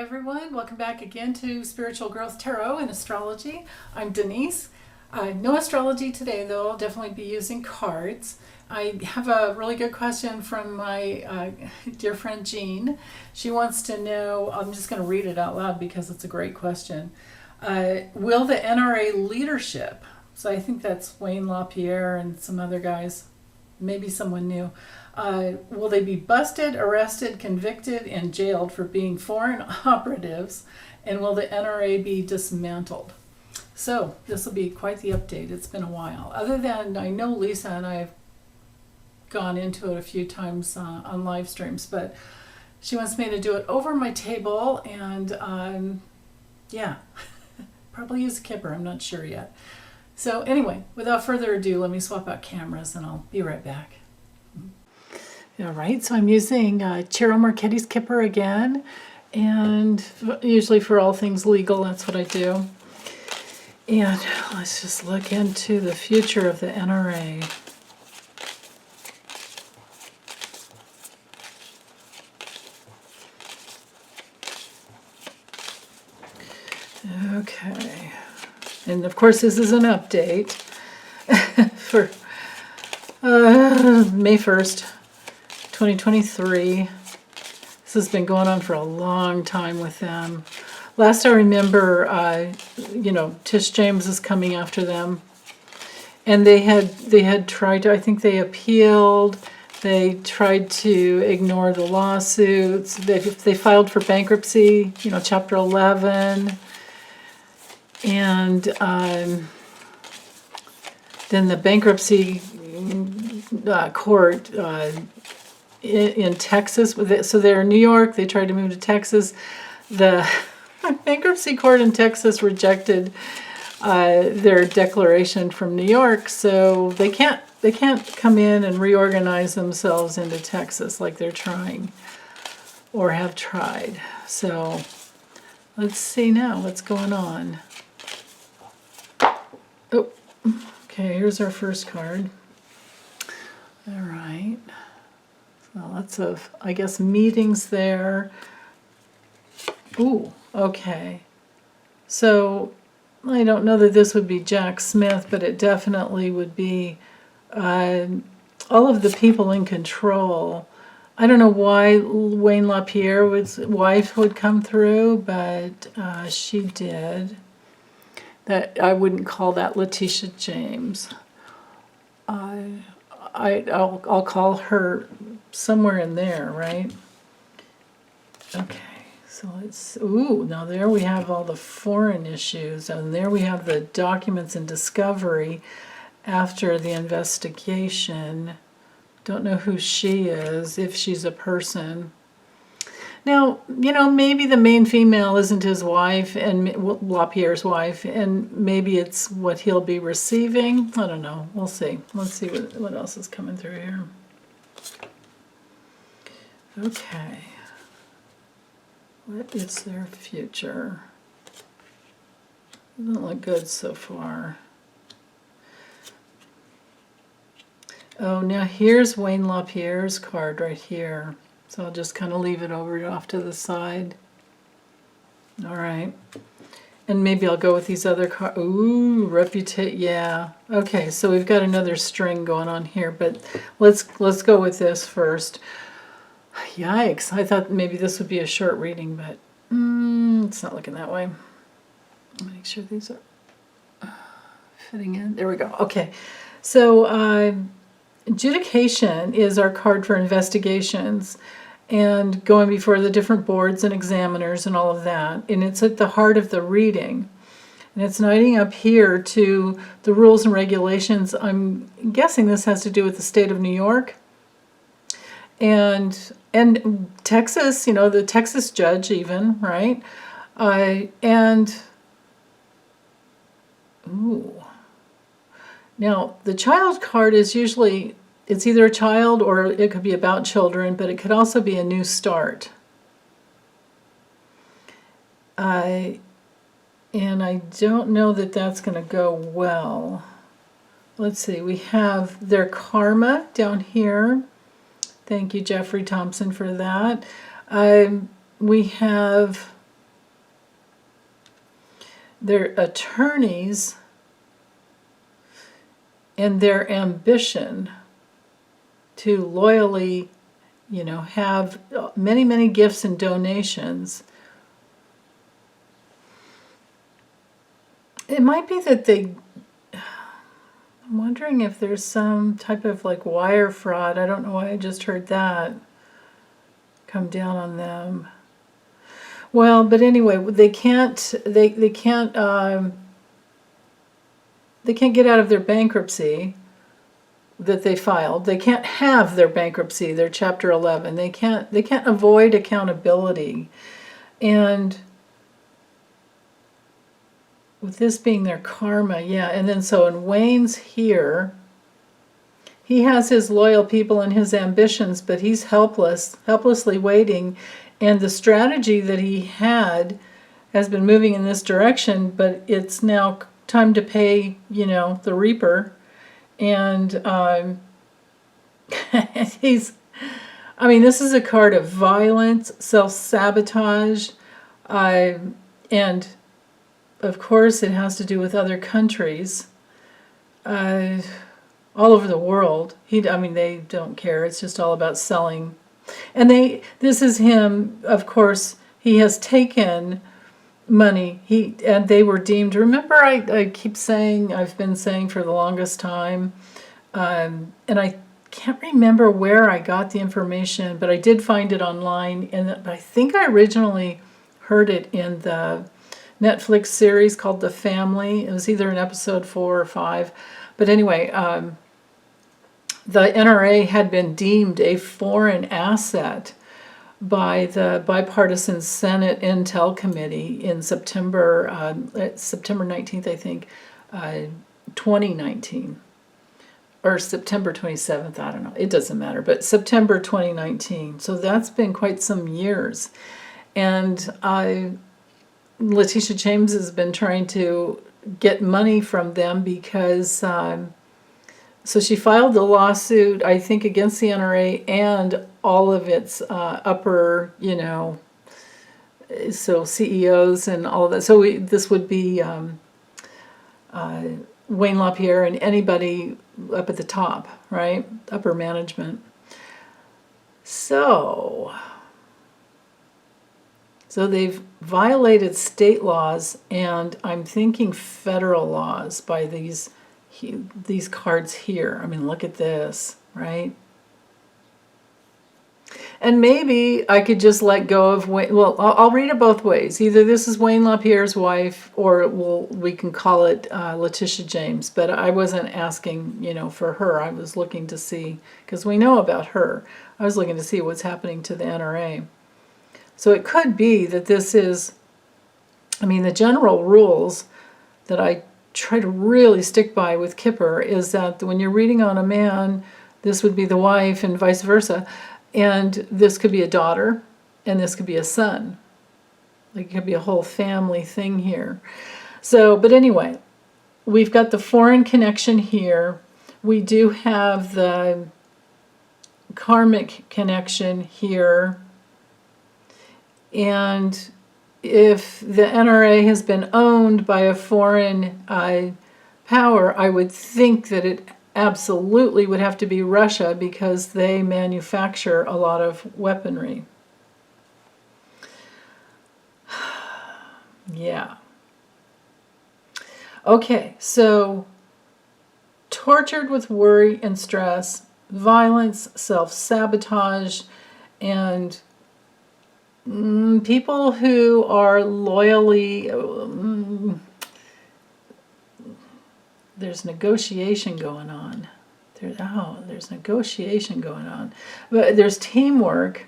Everyone, welcome back again to Spiritual Growth Tarot and Astrology. I'm Denise. No astrology today though, I'll definitely be using cards. I have a really good question from my dear friend Jean. She wants to know, I'm just going to read it out loud because it's a great question. Will the NRA leadership, so I think that's Wayne LaPierre and some other guys, maybe someone new, will they be busted, arrested, convicted, and jailed for being foreign operatives? And will the NRA be dismantled? So this will be quite the update. It's been a while. Other than, I know Lisa and I have gone into it a few times on live streams, but she wants me to do it over my table and yeah, probably use a kipper. I'm not sure yet. So anyway, without further ado, let me swap out cameras and I'll be right back. All right, so I'm using Ciro Marchetti's kipper again, and usually for all things legal, that's what I do. And let's just look into the future of the NRA. Okay, and of course this is an update for May 1st. 2023. This has been going on for a long time with them. Last I remember, Tish James is coming after them, and they had tried to. I think they appealed. They tried to ignore the lawsuits. They filed for bankruptcy. Chapter 11, and then the bankruptcy court. In Texas, so they're in New York, they tried to move to Texas. The bankruptcy court in Texas rejected their declaration from New York, so they can't come in and reorganize themselves into Texas like they're trying or have tried. So let's see now what's going on. Oh, okay, here's our first card. All right. Lots of, I guess, meetings there. Ooh, okay. So I don't know that this would be Jack Smith, but it definitely would be all of the people in control. I don't know why Wayne LaPierre's wife would come through, but she did. That I wouldn't call that Letitia James. I'll call her somewhere in there, right? Okay, so now there we have all the foreign issues, and there we have the documents and discovery after the investigation. Don't know who she is, if she's a person. Now, maybe the main female isn't his wife, and LaPierre's wife, and maybe it's what he'll be receiving. I don't know. We'll see. Let's see what else is coming through here. Okay. What is their future? Doesn't look good so far. Oh, now here's Wayne LaPierre's card right here. So I'll just kind of leave it over off to the side. All right. And maybe I'll go with these other cards. Ooh, reputation. Yeah. Okay, so we've got another string going on here, but let's go with this first. Yikes. I thought maybe this would be a short reading, but it's not looking that way. Make sure these are fitting in. There we go. Okay. So adjudication is our card for investigations and going before the different boards and examiners and all of that. And it's at the heart of the reading. And it's knighting up here to the rules and regulations. I'm guessing this has to do with the state of New York. And Texas, the Texas judge even, right? Now, the child card is usually, it's either a child or it could be about children, but it could also be a new start. And I don't know that that's going to go well. Let's see, we have their karma down here. Thank you, Jeffrey Thompson, for that. We have their attorneys and their ambition to loyally, have many, many gifts and donations. It might be that I'm wondering if there's some type of like wire fraud. I don't know why I just heard that come down on them. Well, but anyway, they can't get out of their bankruptcy that they filed. They can't have their bankruptcy, their Chapter 11. They can't avoid accountability. And with this being their karma, yeah. And then so in Wayne's here, he has his loyal people and his ambitions, but he's helplessly waiting. And the strategy that he had has been moving in this direction, but it's now time to pay, the Reaper. And this is a card of violence, self-sabotage, and of course it has to do with other countries, all over the world. They don't care. It's just all about selling. And this is him, of course, he has taken money. And they were deemed, remember I keep saying, I've been saying for the longest time, and I can't remember where I got the information, but I did find it online, and I think I originally heard it in the Netflix series called The Family. It was either in episode 4 or 5. But anyway, the NRA had been deemed a foreign asset by the bipartisan Senate Intel Committee in September 19th, I think, 2019. Or September 27th, I don't know. It doesn't matter. But September 2019. So that's been quite some years. And Letitia James has been trying to get money from them because... So she filed the lawsuit, I think, against the NRA and all of its upper, so CEOs and all of that. So this would be Wayne LaPierre and anybody up at the top, right? Upper management. So they've violated state laws, and I'm thinking federal laws by these cards here. Look at this, right? And maybe I could just let go of Wayne. Well, I'll read it both ways. Either this is Wayne LaPierre's wife, or we can call it Letitia James. But I wasn't asking, for her. I was looking to see, because we know about her. I was looking to see what's happening to the NRA. So it could be that this is, the general rules that I try to really stick by with Kipper is that when you're reading on a man, this would be the wife and vice versa, and this could be a daughter and this could be a son. Like, it could be a whole family thing here. So, but anyway, we've got the foreign connection here. We do have the karmic connection here. And if the NRA has been owned by a foreign power, I would think that it absolutely would have to be Russia, because they manufacture a lot of weaponry. Yeah. Okay, so tortured with worry and stress, violence, self-sabotage, and people who are loyally... there's negotiation going on. There's negotiation going on. But there's teamwork.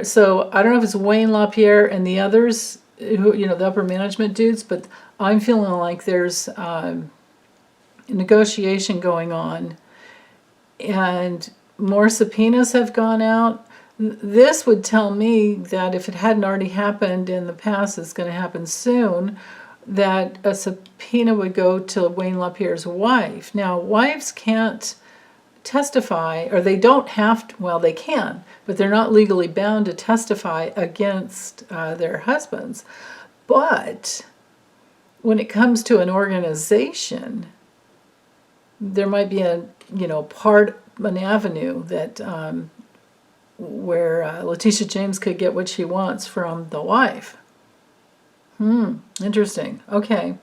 So I don't know if it's Wayne LaPierre and the others, who, the upper management dudes, but I'm feeling like there's negotiation going on, and more subpoenas have gone out. This would tell me that if it hadn't already happened in the past, it's going to happen soon, that a subpoena would go to Wayne LaPierre's wife. Now, wives can't testify, or they don't have to, well, they can, but they're not legally bound to testify against their husbands. But when it comes to an organization, there might be an avenue that where Letitia James could get what she wants from the wife. Interesting. Okay.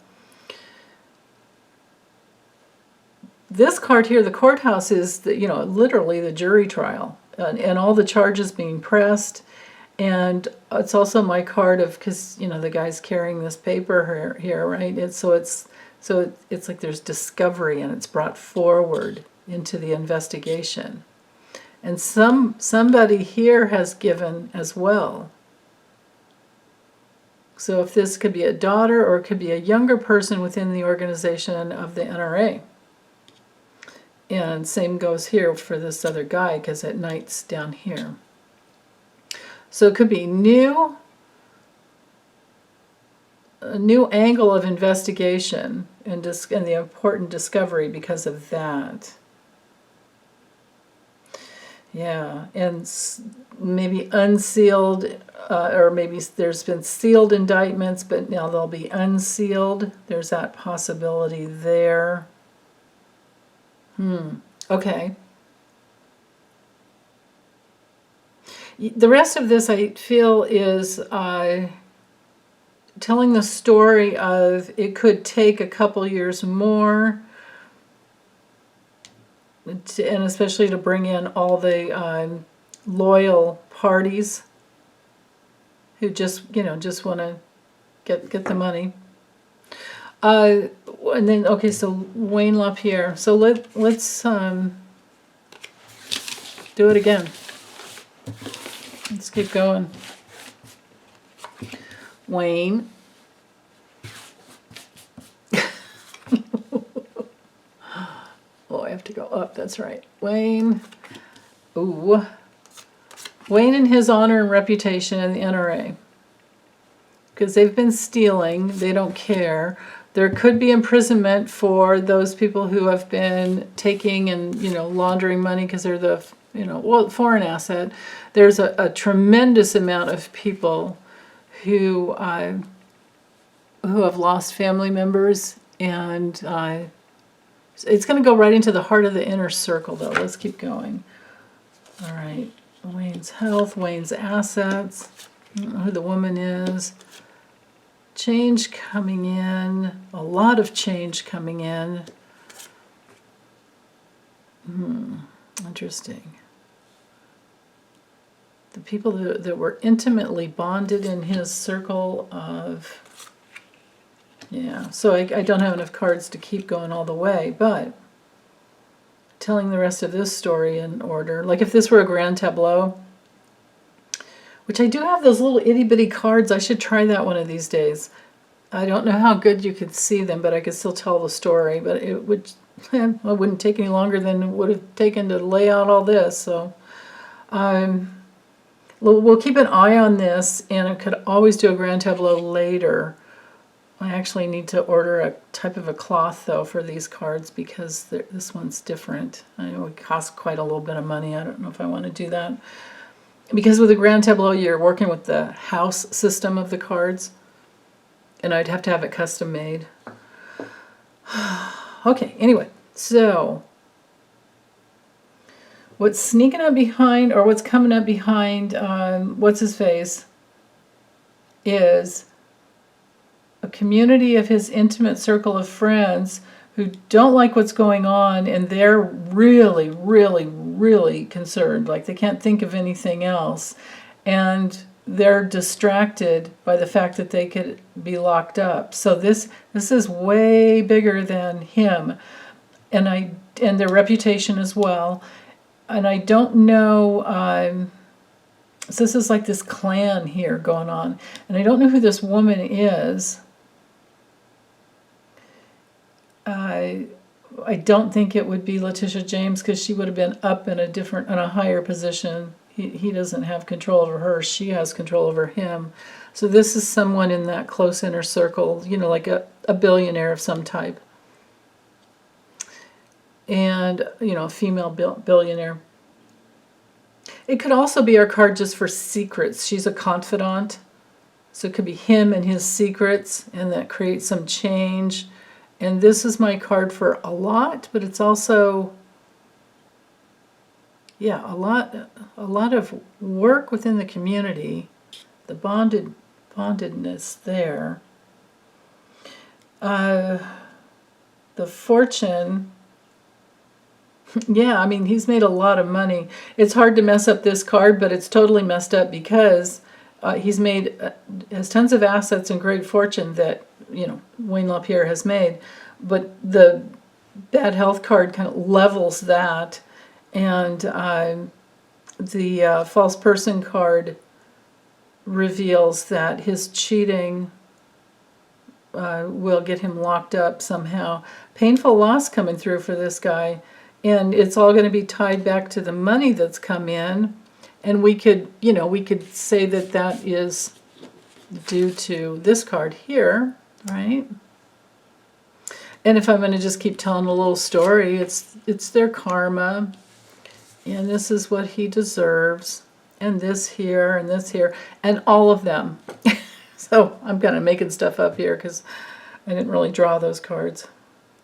This card here, the courthouse, is literally the jury trial, and all the charges being pressed. And it's also my card of, because the guy's carrying this paper here, right? It's like there's discovery, and it's brought forward into the investigation. And somebody here has given as well. So if this could be a daughter, or it could be a younger person within the organization of the NRA. And same goes here for this other guy, because that knight's down here. So it could be a new angle of investigation and the important discovery because of that. Yeah, and maybe unsealed, or maybe there's been sealed indictments, but now they'll be unsealed. There's that possibility there. Okay. The rest of this, I feel, is telling the story of it could take a couple years more, and especially to bring in all the loyal parties who just want to get the money. And then, okay, so Wayne LaPierre. So let's do it again. Let's keep going. Wayne. Oh, I have to go up. That's right. Wayne. Ooh. Wayne and his honor and reputation in the NRA. Because they've been stealing. They don't care. There could be imprisonment for those people who have been taking and, laundering money because they're the, foreign asset. There's a tremendous amount of people who have lost family members, and it's going to go right into the heart of the inner circle, though. Let's keep going. All right. Wayne's health, Wayne's assets. I don't know who the woman is. Change coming in, a lot of change coming in. Interesting. The people that were intimately bonded in his circle of, yeah. So I don't have enough cards to keep going all the way, but telling the rest of this story in order. Like if this were a grand tableau, which I do have those little itty-bitty cards. I should try that one of these days. I don't know how good you could see them, but I could still tell the story. But it wouldn't take any longer than it would have taken to lay out all this. So we'll keep an eye on this, and I could always do a grand tableau later. I actually need to order a type of a cloth, though, for these cards because this one's different. I know it costs quite a little bit of money. I don't know if I want to do that. Because with a grand tableau, you're working with the house system of the cards, and I'd have to have it custom made. Okay, anyway, so what's sneaking up behind, or what's coming up behind what's his face, is a community of his intimate circle of friends who don't like what's going on, and they're really, really, really concerned. Like they can't think of anything else. And they're distracted by the fact that they could be locked up. So this is way bigger than him. And their reputation as well. And I don't know, so this is like this clan here going on. And I don't know who this woman is. I don't think it would be Letitia James because she would have been up in a higher position. He doesn't have control over her. She has control over him. So this is someone in that close inner circle, like a billionaire of some type. and, you know, a female billionaire. It could also be our card just for secrets. She's a confidant. So it could be him and his secrets, and that creates some change. And this is my card for a lot, but it's also, yeah, a lot of work within the community. The bondedness there. The fortune. Yeah, I mean, he's made a lot of money. It's hard to mess up this card, but it's totally messed up because he's has tons of assets and great fortune that, you know, Wayne LaPierre has made. But the bad health card kind of levels that. And the false person card reveals that his cheating will get him locked up somehow. Painful loss coming through for this guy. And it's all going to be tied back to the money that's come in. And we could, you know, we could say that that is due to this card here, right? And if I'm going to just keep telling a little story, it's their karma. And this is what he deserves. And this here, and this here, and all of them. So I'm kind of making stuff up here because I didn't really draw those cards.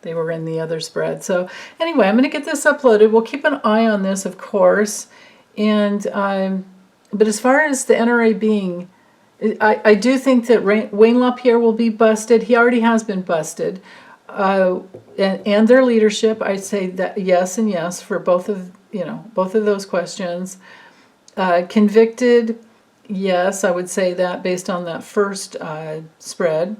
They were in the other spread. So anyway, I'm going to get this uploaded. We'll keep an eye on this, of course. And but as far as the NRA being, I do think that Wayne LaPierre will be busted. He already has been busted. And their leadership, I'd say that yes and yes for both of those questions. Convicted, yes, I would say that based on that first spread.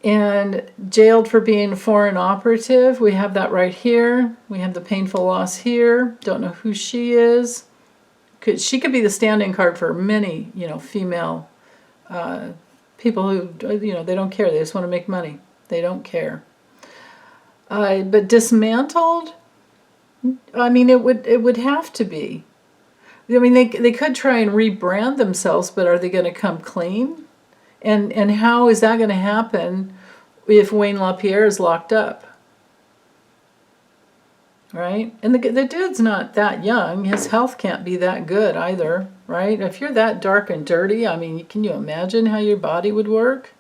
And jailed for being a foreign operative, we have that right here. We have the painful loss here. Don't know who she is. She could be the stand-in card for many, you know, female people who, you know, they don't care. They just want to make money. They don't care. But dismantled, I mean, it would have to be. I mean, they could try and rebrand themselves, but are they going to come clean? And how is that going to happen if Wayne LaPierre is locked up? Right? And the dude's not that young. His health can't be that good either, right? If you're that dark and dirty, I mean, can you imagine how your body would work?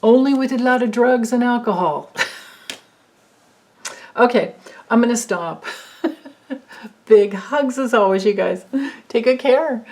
Only with a lot of drugs and alcohol. Okay, I'm going to stop. Big hugs as always, you guys. Take good care.